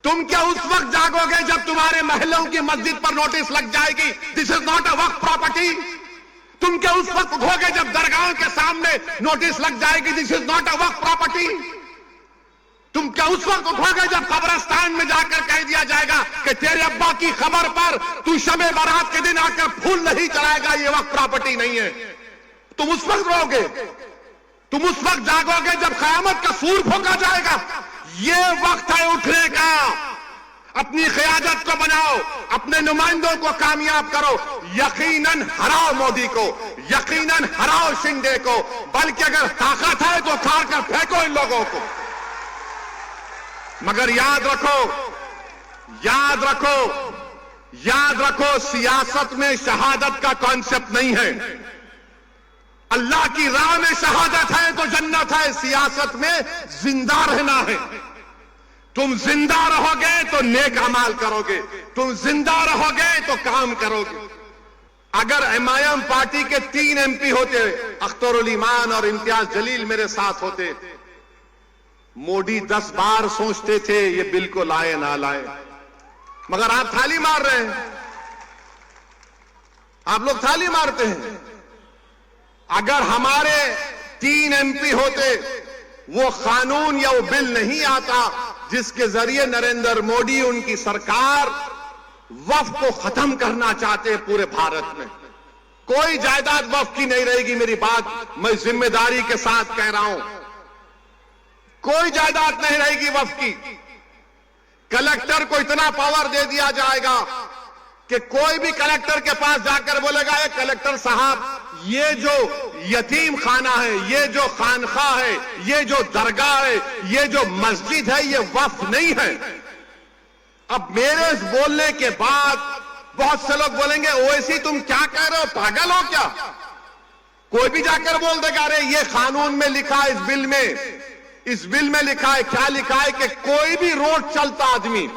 तुम क्या उस वक्त जागोगे जब तुम्हारे महलों की मस्जिद पर नोटिस लग जाएगी, this is not a Waqf property? तुम क्या उस वक्त उठोगे जब दरगाहों के सामने नोटिस लग जाएगी, this is not a Waqf property? तुम क्या उस वक्त उठोगे जब कब्रिस्तान में जाकर कह दिया जाएगा कि तेरे अब्बा की खबर पर तू शबे बारात के दिन आकर फूल नहीं चढ़ाएगा, ये वक्फ प्रॉपर्टी नहीं है? तुम उस वक्त रोगे, तुम उस वक्त जागोगे जब कयामत का सूर फूंका जाएगा। ये वक्त है उठने का। अपनी क़यादत को बनाओ, अपने नुमाइंदों को कामयाब करो। यकीनन हराओ मोदी को, यकीनन हराओ शिंदे को, बल्कि अगर ताकत है तो उखाड़ कर फेंको इन लोगों को। मगर याद रखो, याद रखो, याद रखो, सियासत में शहादत का कॉन्सेप्ट नहीं है। अल्लाह की राह में शहादत है तो जन्नत है, सियासत में जिंदा रहना है। तुम जिंदा रहोगे तो नेक अमाल करोगे, तुम जिंदा रहोगे तो काम करोगे। अगर एमआईएम पार्टी के 3 एमपी होते, अख्तरुल ईमान और इम्तियाज जलील मेरे साथ होते, मोदी 10 बार सोचते थे ये बिल को लाए ना लाए, मगर आप थाली मार रहे हैं, आप लोग थाली मारते हैं। अगर हमारे 3 एमपी होते, वो कानून या वो बिल नहीं आता जिसके जरिए नरेंद्र मोदी उनकी सरकार वक्फ को खत्म करना चाहते हैं पूरे भारत में। कोई जायदाद वक्फ की नहीं रहेगी, मेरी बात मैं जिम्मेदारी के साथ कह रहा हूं। कोई जायदाद नहीं रहेगी वक्फ की। कलेक्टर को इतना पावर दे दिया जाएगा कि कोई भी कलेक्टर के पास जाकर बोलेगा, ए कलेक्टर साहब, ये जो यतीम खाना है, ये जो खानखा है, ये जो दरगाह है, ये जो मस्जिद है, ये वक्फ नहीं है। अब मेरे इस बोलने के बाद बहुत से लोग बोलेंगे, ओवैसी तुम क्या कह रहे हो, पागल हो क्या? कोई भी जाकर बोल देगा, अरे ये कानून में लिखा है, इस बिल में लिखा है। क्या लिखा है कि कोई भी रोड चलता आदमी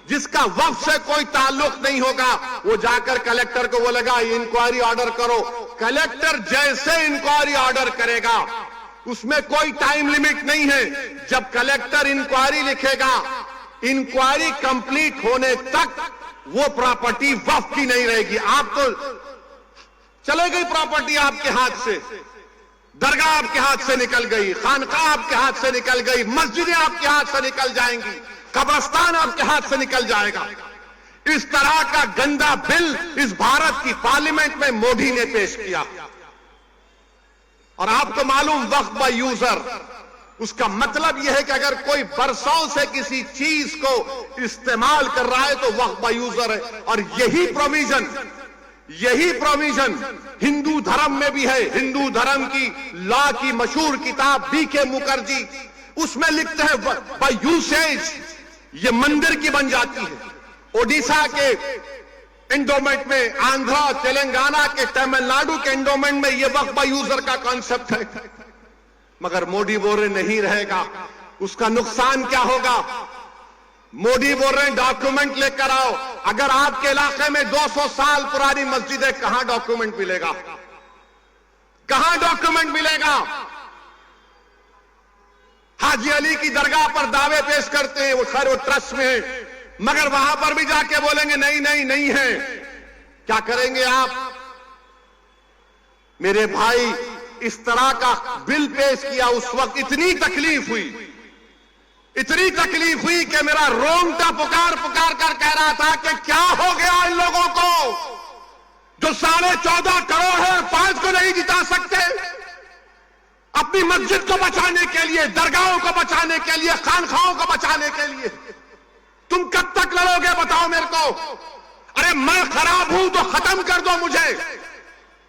जिसका वक्फ से कोई ताल्लुक नहीं होगा, वो जाकर कलेक्टर को बोलेगा इंक्वायरी ऑर्डर करो। कलेक्टर जैसे इंक्वायरी ऑर्डर करेगा, उसमें कोई टाइम लिमिट नहीं है। जब कलेक्टर इंक्वायरी लिखेगा, इंक्वायरी कंप्लीट होने तक वो प्रॉपर्टी वक्फ की नहीं रहेगी। आप तो चले गई प्रॉपर्टी आपके हाथ से, दरगाह आपके हाथ से निकल गई, खानका आपके हाथ से निकल गई, मस्जिदें आपके हाथ से निकल जाएंगी, कब्रिस्तान आपके हाथ से निकल जाएगा। इस तरह का गंदा बिल इस भारत की पार्लियामेंट में मोदी ने पेश किया। और आपको मालूम, वक्फ बाय यूजर, उसका मतलब यह है कि अगर कोई बरसों से किसी चीज को इस्तेमाल कर रहा है तो वक्फ बाय यूजर है। और यही प्रोविजन हिंदू धर्म में भी है। हिंदू धर्म की लॉ की मशहूर किताब बीके मुखर्जी, उसमें लिखते हैं बाय यूसेज ये मंदिर की बन जाती है। ओडिशा के एंडोमेंट में, आंध्रा, तेलंगाना के, तमिलनाडु के एंडोमेंट में ये वक्फ बाय यूजर का कॉन्सेप्ट है। मगर मोदी बोल रहे नहीं रहेगा। उसका नुकसान क्या होगा? मोदी बोल रहे हैं डॉक्यूमेंट लेकर आओ। अगर आपके इलाके में 200 साल पुरानी मस्जिद है, कहां डॉक्यूमेंट मिलेगा? कहां डॉक्यूमेंट मिलेगा? हाजी अली की दरगाह पर दावे पेश करते हैं, वो खैर वो ट्रस्ट में है, मगर वहां पर भी जाके बोलेंगे नहीं नहीं नहीं है। क्या करेंगे आप? मेरे भाई, इस तरह का बिल पेश किया, उस वक्त इतनी तकलीफ हुई कि मेरा रोंगटा पुकार कर कह रहा था कि क्या हो गया इन लोगों को जो 14.5 करोड़ है, 5 को नहीं जिता सकते। अपनी मस्जिद को बचाने के लिए, दरगाहों को बचाने के लिए, खानखाओं को बचाने के लिए तुम कब तक लड़ोगे बताओ मेरे को? अरे मैं खराब हूं तो खत्म कर दो मुझे,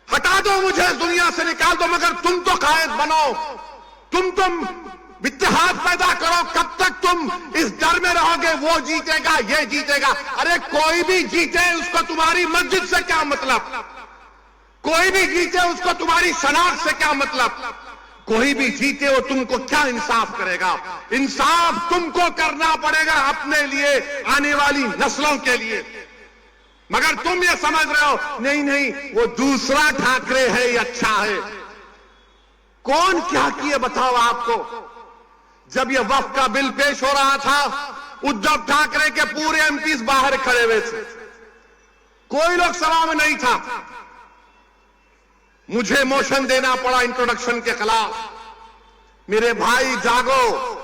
हटा दो मुझे, दुनिया से निकाल दो, मगर तुम तो कायद बनो, तुम इत्तेहाद पैदा करो। कब तक तुम इस डर में रहोगे वो जीतेगा, ये जीतेगा? अरे कोई भी जीते उसको तुम्हारी मस्जिद से क्या मतलब? कोई भी जीते उसको तुम्हारी शनाख्त से क्या मतलब? कोई भी जीते वो तुमको क्या इंसाफ करेगा? इंसाफ तुमको करना पड़ेगा अपने लिए, आने वाली नस्लों के लिए। मगर तुम ये समझ रहे हो नहीं नहीं वो दूसरा ठाकरे है, ये अच्छा है। कौन क्या किए बताओ आपको? जब ये वक्फ का बिल पेश हो रहा था, उद्धव ठाकरे के पूरे एमपीज बाहर खड़े हुए थे, कोई लोग सभा में नहीं था। मुझे मोशन देना पड़ा इंट्रोडक्शन के खिलाफ। मेरे भाई जागो,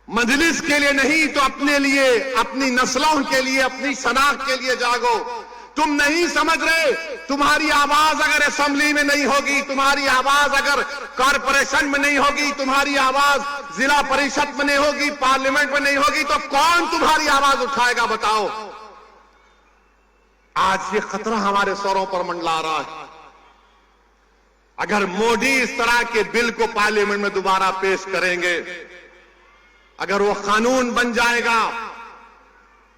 मजलिस के लिए नहीं तो अपने लिए, अपनी नस्लों के लिए, अपनी शनाख्त के लिए जागो। तुम नहीं समझ रहे, तुम्हारी आवाज अगर असेंबली में नहीं होगी, तुम्हारी आवाज अगर कॉरपोरेशन में नहीं होगी, तुम्हारी आवाज जिला परिषद में नहीं होगी, पार्लियामेंट में नहीं होगी, तो कौन तुम्हारी आवाज उठाएगा बताओ। आज ये खतरा हमारे सरों पर मंडला रहा है। अगर मोदी इस तरह के बिल को पार्लियामेंट में दोबारा पेश करेंगे, अगर वो कानून बन जाएगा,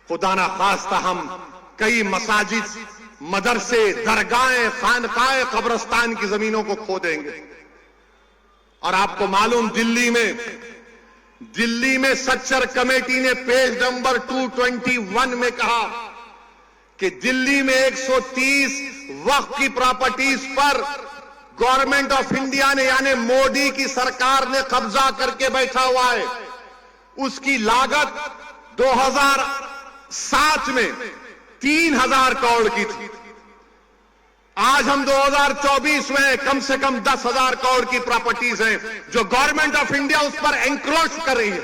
खुदा ना खास्ता हम कई मसाजिद, मदरसे, दरगाहें, खानकाएं, कब्रिस्तान की जमीनों को खो देंगे। और आपको मालूम, दिल्ली में सच्चर कमेटी ने पेज नंबर 221 में कहा कि दिल्ली में 130 वक्फ की प्रॉपर्टीज पर गवर्नमेंट ऑफ इंडिया ने, यानी मोदी की सरकार ने कब्जा करके बैठा हुआ है। उसकी लागत 2007 में 3000 करोड़ की थी। आज हम 2024 में कम से कम 10,000 करोड़ की प्रॉपर्टीज हैं जो गवर्नमेंट ऑफ इंडिया उस पर एंक्रोच कर रही है,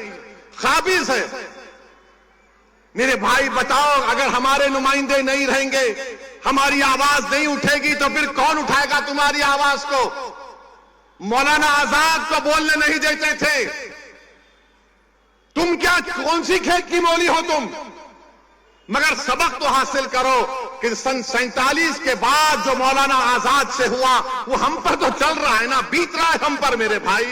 काबिज है। मेरे भाई बताओ, अगर हमारे नुमाइंदे नहीं रहेंगे, हमारी आवाज नहीं उठेगी, तो फिर कौन उठाएगा तुम्हारी आवाज को? मौलाना आजाद को बोलने नहीं देते थे। तुम क्या, कौन सी खेत की मोली हो तुम? मगर सबक तो हासिल करो कि सन 47 के बाद जो मौलाना आजाद से हुआ वो हम पर तो चल रहा है ना, बीत रहा है हम पर मेरे भाई।